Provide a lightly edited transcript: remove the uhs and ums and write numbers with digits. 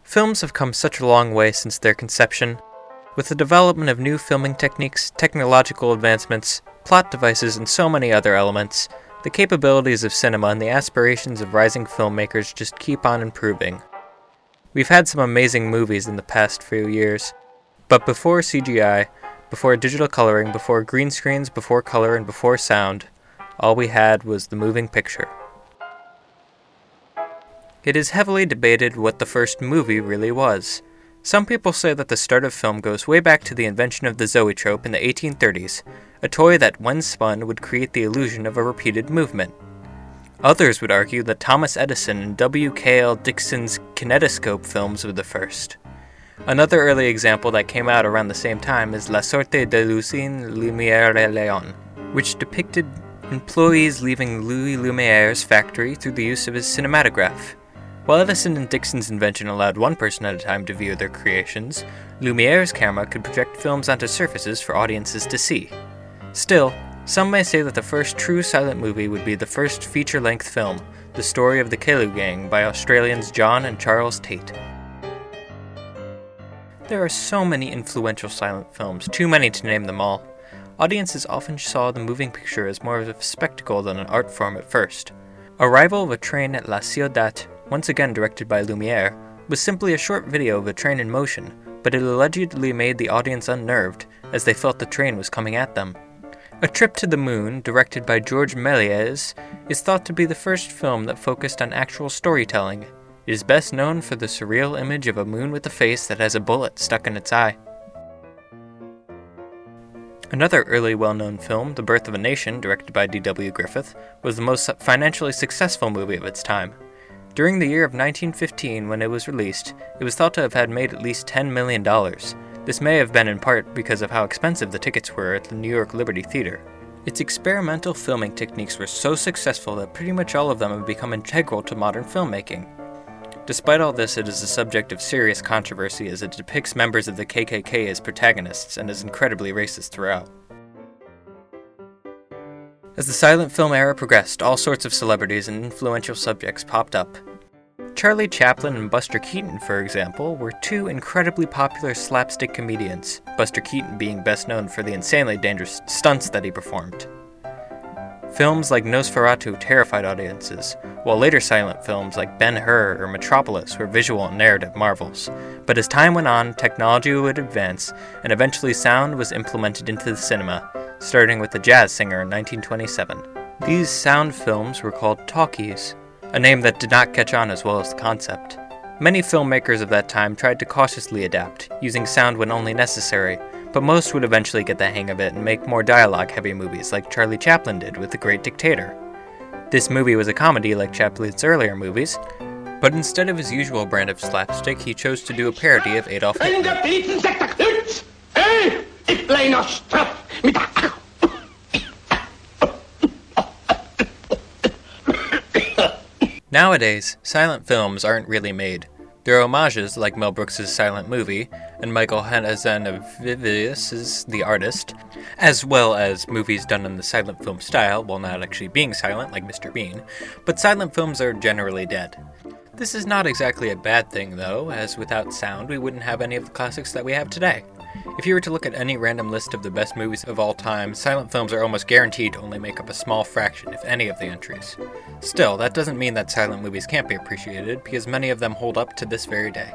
Films have come such a long way since their conception. With the development of new filming techniques, technological advancements, plot devices, and so many other elements, the capabilities of cinema and the aspirations of rising filmmakers just keep on improving. We've had some amazing movies in the past few years, but before CGI, before digital coloring, before green screens, before color, and before sound, all we had was the moving picture. It is heavily debated what the first movie really was. Some people say that the start of film goes way back to the invention of the zoetrope in the 1830s, a toy that, when spun, would create the illusion of a repeated movement. Others would argue that Thomas Edison and W.K.L. Dixon's kinetoscope films were the first. Another early example that came out around the same time is La Sorte de Lucien Lumière et Léon, which depicted employees leaving Louis Lumiere's factory through the use of his cinematograph. While Edison and Dixon's invention allowed one person at a time to view their creations, Lumiere's camera could project films onto surfaces for audiences to see. Still, some may say that the first true silent movie would be the first feature-length film, The Story of the Caillou Gang by Australians John and Charles Tate. There are so many influential silent films, too many to name them all. Audiences often saw the moving picture as more of a spectacle than an art form at first. Arrival of a Train at La Ciotat, once again directed by Lumiere, was simply a short video of a train in motion, but it allegedly made the audience unnerved, as they felt the train was coming at them. A Trip to the Moon, directed by Georges Méliès, is thought to be the first film that focused on actual storytelling. It is best known for the surreal image of a moon with a face that has a bullet stuck in its eye. Another early well-known film, The Birth of a Nation, directed by D.W. Griffith, was the most financially successful movie of its time. During the year of 1915, when it was released, it was thought to have had made at least $10 million. This may have been in part because of how expensive the tickets were at the New York Liberty Theater. Its experimental filming techniques were so successful that pretty much all of them have become integral to modern filmmaking. Despite all this, it is a subject of serious controversy as it depicts members of the KKK as protagonists and is incredibly racist throughout. As the silent film era progressed, all sorts of celebrities and influential subjects popped up. Charlie Chaplin and Buster Keaton, for example, were two incredibly popular slapstick comedians, Buster Keaton being best known for the insanely dangerous stunts that he performed. Films like Nosferatu terrified audiences, while later silent films like Ben-Hur or Metropolis were visual and narrative marvels. But as time went on, technology would advance, and eventually sound was implemented into the cinema, starting with The Jazz Singer in 1927. These sound films were called talkies, a name that did not catch on as well as the concept. Many filmmakers of that time tried to cautiously adapt, using sound when only necessary, but most would eventually get the hang of it and make more dialogue-heavy movies like Charlie Chaplin did with The Great Dictator. This movie was a comedy like Chaplin's earlier movies, but instead of his usual brand of slapstick, he chose to do a parody of Adolf Hitler. Nowadays, silent films aren't really made. There are homages like Mel Brooks' Silent Movie and Michael Hanzanavicius's The Artist, as well as movies done in the silent film style while not actually being silent like Mr. Bean, but silent films are generally dead. This is not exactly a bad thing though, as without sound we wouldn't have any of the classics that we have today. If you were to look at any random list of the best movies of all time, silent films are almost guaranteed to only make up a small fraction, if any, of the entries. Still, that doesn't mean that silent movies can't be appreciated, because many of them hold up to this very day.